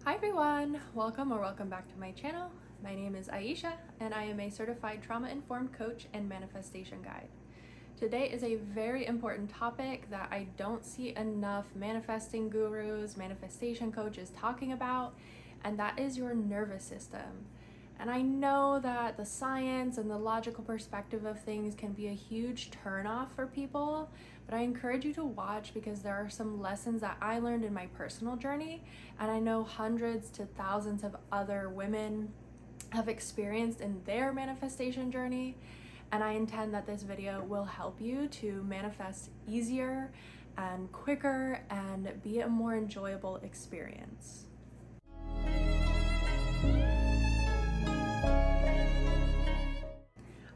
Hi everyone, welcome back to my channel. My name is Aisha and I am a certified trauma-informed coach and manifestation guide. Today is a very important topic that I don't see enough manifesting gurus, manifestation coaches talking about, and that is your nervous system. And I know that the science and the logical perspective of things can be a huge turnoff for people, but I encourage you to watch because there are some lessons that I learned in my personal journey, and I know hundreds to thousands of other women have experienced in their manifestation journey, and I intend that this video will help you to manifest easier and quicker and be a more enjoyable experience.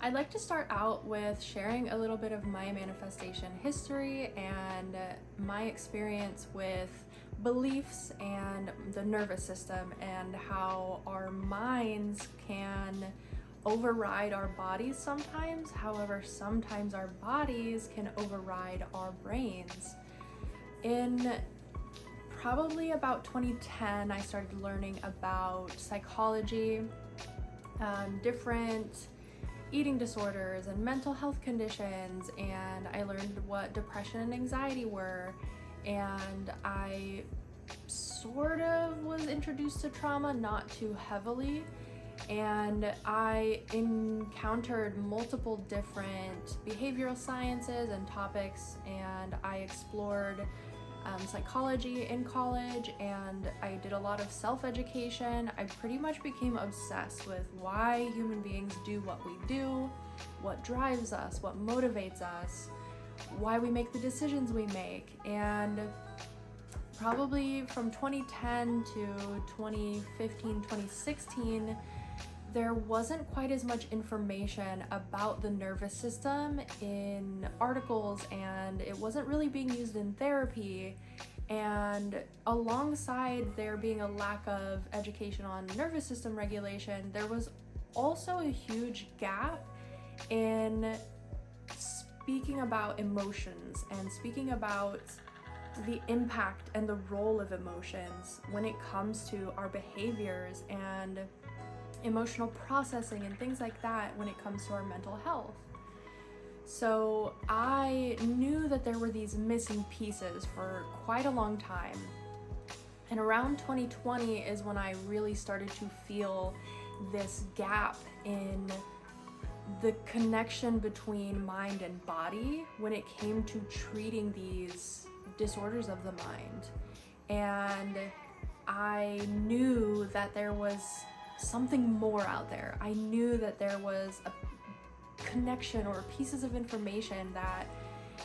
I'd like to start out with sharing a little bit of my manifestation history and my experience with beliefs and the nervous system and how our minds can override our bodies sometimes. However, sometimes our bodies can override our brains. In probably about 2010, I started learning about psychology, different eating disorders and mental health conditions, and I learned what depression and anxiety were, and I sort of was introduced to trauma, not too heavily, and I encountered multiple different behavioral sciences and topics, and I explored psychology in college, and I did a lot of self-education. I pretty much became obsessed with why human beings do what we do, what drives us, what motivates us, why we make the decisions we make. And probably from 2010 to 2015, 2016, there wasn't quite as much information about the nervous system in articles, and it wasn't really being used in therapy. And alongside there being a lack of education on nervous system regulation, there was also a huge gap in speaking about emotions and speaking about the impact and the role of emotions when it comes to our behaviors and emotional processing and things like that when it comes to our mental health. So I knew that there were these missing pieces for quite a long time. And around 2020 is when I really started to feel this gap in the connection between mind and body when it came to treating these disorders of the mind. And I knew that there was something more out there. I knew that there was a connection or pieces of information that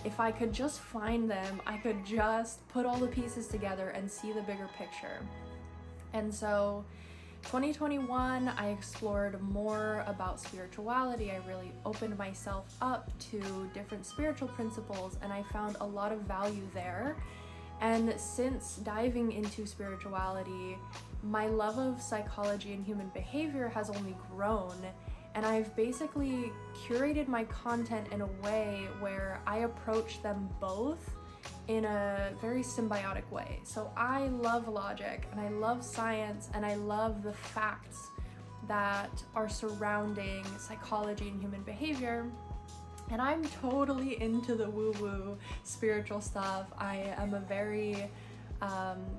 if I could just find them, I could just put all the pieces together and see the bigger picture. And so 2021, I explored more about spirituality. I really opened myself up to different spiritual principles, and I found a lot of value there. And since diving into spirituality, my love of psychology and human behavior has only grown, and I've basically curated my content in a way where I approach them both in a very symbiotic way. So I love logic, and I love science, and I love the facts that are surrounding psychology and human behavior. And I'm totally into the woo-woo spiritual stuff. I am a very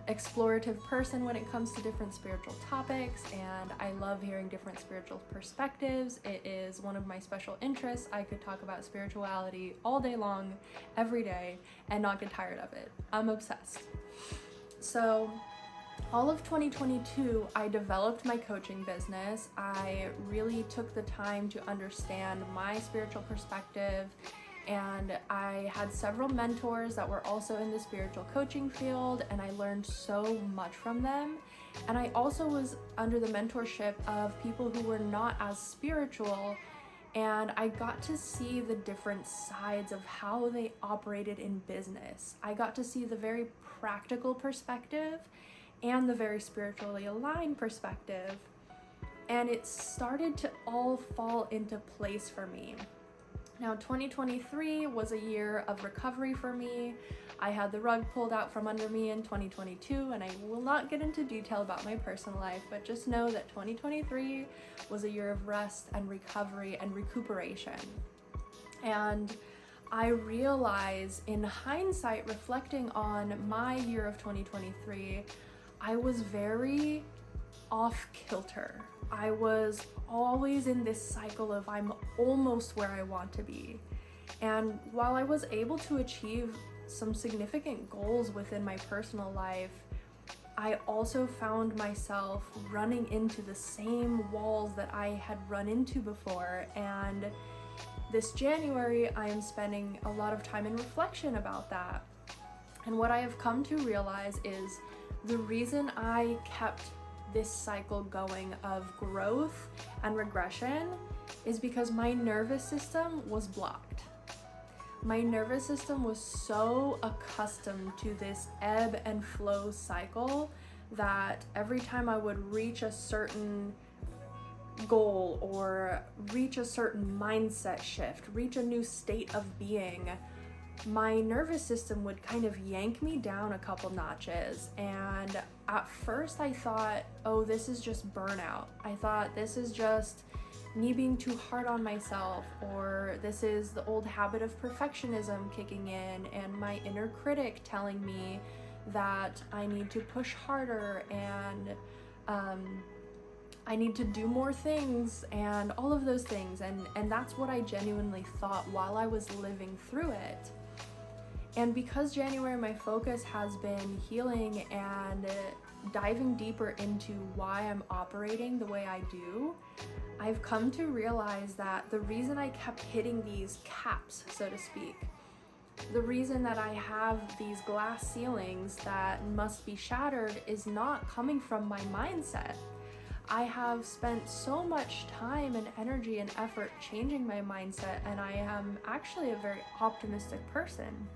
explorative person when it comes to different spiritual topics, and I love hearing different spiritual perspectives. It is one of my special interests. I could talk about spirituality all day long, every day, and not get tired of it. I'm obsessed. So all of 2022, I developed my coaching business. I really took the time to understand my spiritual perspective, and I had several mentors that were also in the spiritual coaching field, and I learned so much from them. And I also was under the mentorship of people who were not as spiritual, and I got to see the different sides of how they operated in business. I got to see the very practical perspective and the very spiritually aligned perspective, and it started to all fall into place for me. Now, 2023 was a year of recovery for me. I had the rug pulled out from under me in 2022, and I will not get into detail about my personal life, but just know that 2023 was a year of rest and recovery and recuperation. And I realize in hindsight, reflecting on my year of 2023, I was very off kilter. I was always in this cycle of I'm almost where I want to be. And while I was able to achieve some significant goals within my personal life, I also found myself running into the same walls that I had run into before. And this January, I am spending a lot of time in reflection about that. And what I have come to realize is the reason I kept this cycle going of growth and regression is because my nervous system was blocked. My nervous system was so accustomed to this ebb and flow cycle that every time I would reach a certain goal or reach a certain mindset shift, reach a new state of being, my nervous system would kind of yank me down a couple notches. And at first I thought, oh, this is just burnout. I thought this is just me being too hard on myself, or this is the old habit of perfectionism kicking in and my inner critic telling me that I need to push harder and I need to do more things and all of those things. And that's what I genuinely thought while I was living through it. And because January, my focus has been healing and diving deeper into why I'm operating the way I do, I've come to realize that the reason I kept hitting these caps, so to speak, the reason that I have these glass ceilings that must be shattered is not coming from my mindset. I have spent so much time and energy and effort changing my mindset, and I am actually a very optimistic person.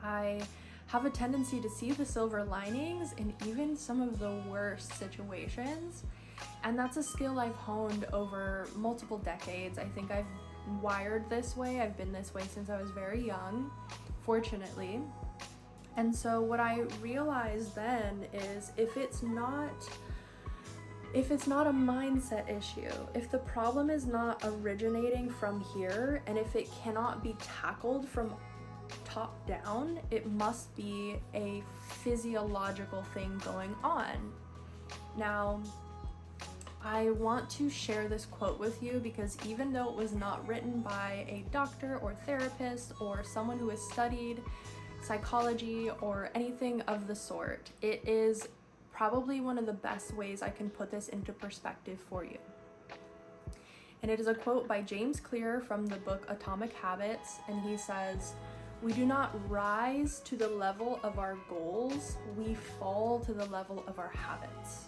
I have a tendency to see the silver linings in even some of the worst situations, and that's a skill I've honed over multiple decades. I think I've wired this way. I've been this way since I was very young, fortunately. And so what I realized then is if it's not a mindset issue, if the problem is not originating from here, and if it cannot be tackled from top down, it must be a physiological thing going on. Now, I want to share this quote with you because even though it was not written by a doctor or therapist or someone who has studied psychology or anything of the sort, it is probably one of the best ways I can put this into perspective for you. And it is a quote by James Clear from the book Atomic Habits, and he says, "We do not rise to the level of our goals, we fall to the level of our habits."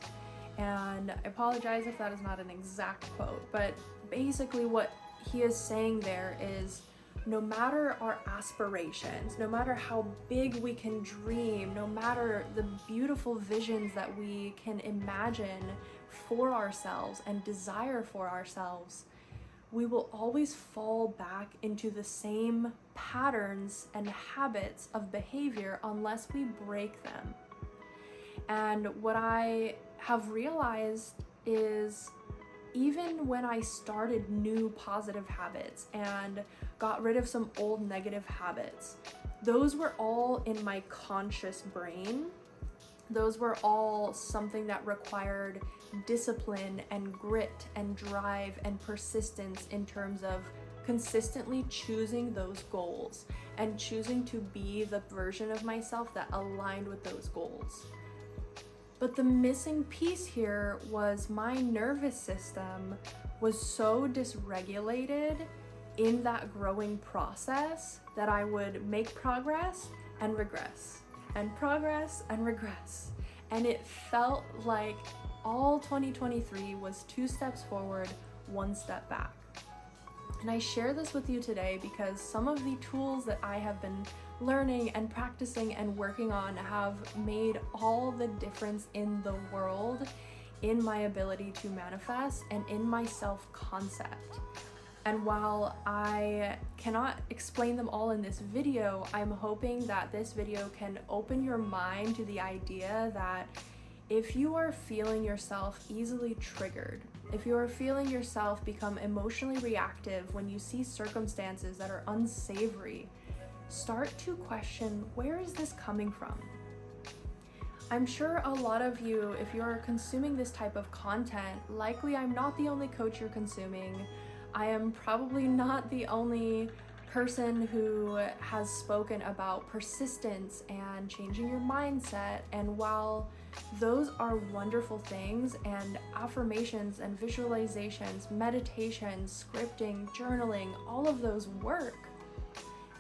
And I apologize if that is not an exact quote, but basically what he is saying there is no matter our aspirations, no matter how big we can dream, no matter the beautiful visions that we can imagine for ourselves and desire for ourselves, we will always fall back into the same patterns and habits of behavior unless we break them. And what I have realized is even when I started new positive habits and got rid of some old negative habits, those were all in my conscious brain. Those were all something that required discipline and grit and drive and persistence in terms of consistently choosing those goals and choosing to be the version of myself that aligned with those goals. But the missing piece here was my nervous system was so dysregulated in that growing process that I would make progress and regress, and progress and regress. And it felt like all 2023 was 2 steps forward, 1 step back. And I share this with you today because some of the tools that I have been learning and practicing and working on have made all the difference in the world in my ability to manifest and in my self-concept. And while I cannot explain them all in this video, I'm hoping that this video can open your mind to the idea that if you are feeling yourself easily triggered, if you are feeling yourself become emotionally reactive when you see circumstances that are unsavory, start to question, where is this coming from? I'm sure a lot of you, if you're consuming this type of content, likely I'm not the only coach you're consuming. I am probably not the only person who has spoken about persistence and changing your mindset. And while those are wonderful things, and affirmations and visualizations, meditations, scripting, journaling, all of those work,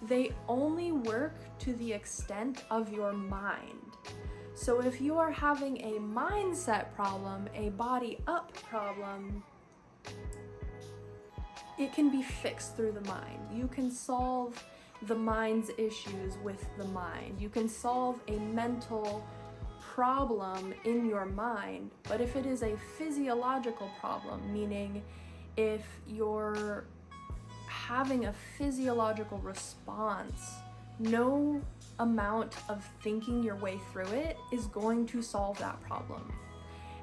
they only work to the extent of your mind. So if you are having a mindset problem, a body up problem, it can be fixed through the mind. You can solve the mind's issues with the mind. You can solve a mental problem in your mind. But if it is a physiological problem, meaning if you're having a physiological response, no amount of thinking your way through it is going to solve that problem.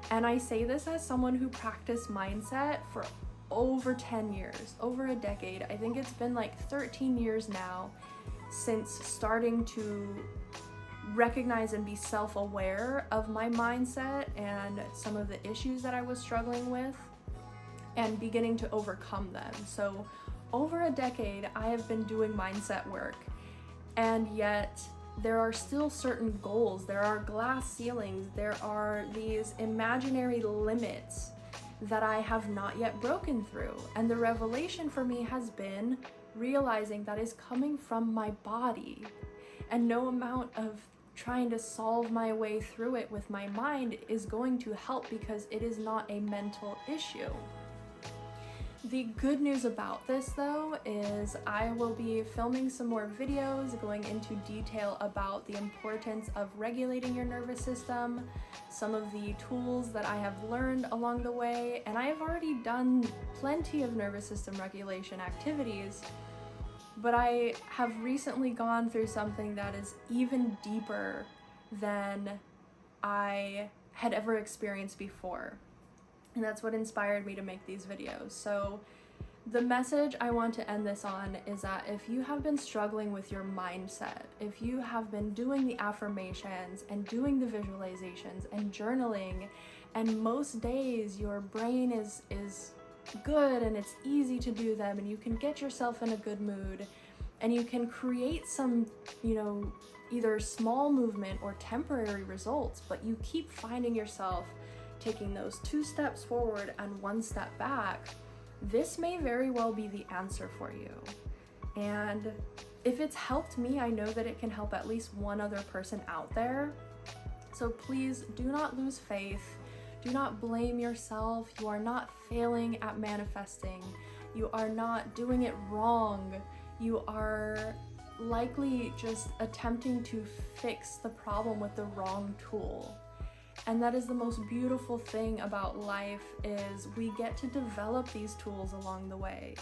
And I say this as someone who practiced mindset for over 10 years, over a decade. I think it's been like 13 years now since starting to recognize and be self-aware of my mindset and some of the issues that I was struggling with and beginning to overcome them. So over a decade, I have been doing mindset work, and yet there are still certain goals, there are glass ceilings, there are these imaginary limits that I have not yet broken through. And the revelation for me has been realizing that is coming from my body, and no amount of trying to solve my way through it with my mind is going to help, because it is not a mental issue. The good news about this though is I will be filming some more videos going into detail about the importance of regulating your nervous system, some of the tools that I have learned along the way, and I have already done plenty of nervous system regulation activities, but I have recently gone through something that is even deeper than I had ever experienced before. And that's what inspired me to make these videos. So the message I want to end this on is that if you have been struggling with your mindset, if you have been doing the affirmations and doing the visualizations and journaling, and most days your brain is good and it's easy to do them, and you can get yourself in a good mood, and you can create some, either small movement or temporary results, but you keep finding yourself taking those 2 steps forward and 1 step back, this may very well be the answer for you. And if it's helped me, I know that it can help at least one other person out there. So please do not lose faith. Do not blame yourself. You are not failing at manifesting. You are not doing it wrong. You are likely just attempting to fix the problem with the wrong tool. And that is the most beautiful thing about life, is we get to develop these tools along the way.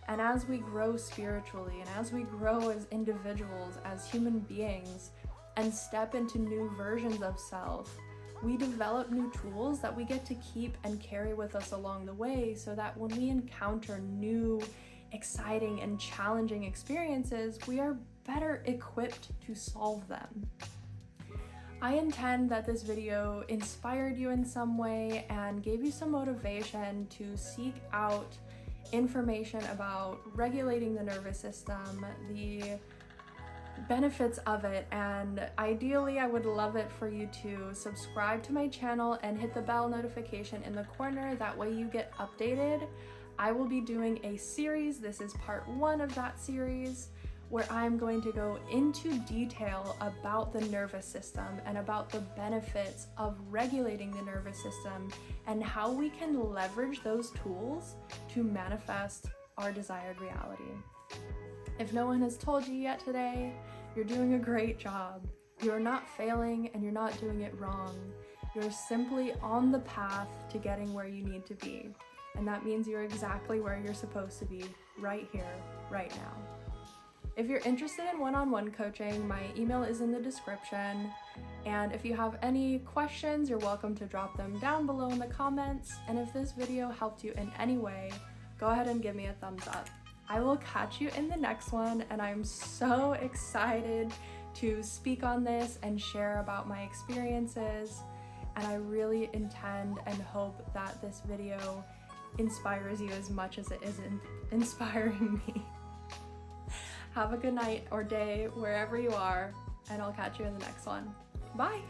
And as we grow spiritually, and as we grow as individuals, as human beings, and step into new versions of self, we develop new tools that we get to keep and carry with us along the way, so that when we encounter new, exciting, and challenging experiences, we are better equipped to solve them. I intend that this video inspired you in some way and gave you some motivation to seek out information about regulating the nervous system, the benefits of it, and ideally I would love it for you to subscribe to my channel and hit the bell notification in the corner. That way you get updated. I will be doing a series. This is part 1 of that series, where I'm going to go into detail about the nervous system and about the benefits of regulating the nervous system and how we can leverage those tools to manifest our desired reality. If no one has told you yet today, you're doing a great job. You're not failing and you're not doing it wrong. You're simply on the path to getting where you need to be. and that means you're exactly where you're supposed to be, right here, right now. If you're interested in one-on-one coaching, my email is in the description. And if you have any questions, you're welcome to drop them down below in the comments. And if this video helped you in any way, go ahead and give me a thumbs up. I will catch you in the next one, and I'm so excited to speak on this and share about my experiences. And I really intend and hope that this video inspires you as much as it is inspiring me. Have a good night or day wherever you are, and I'll catch you in the next one. Bye!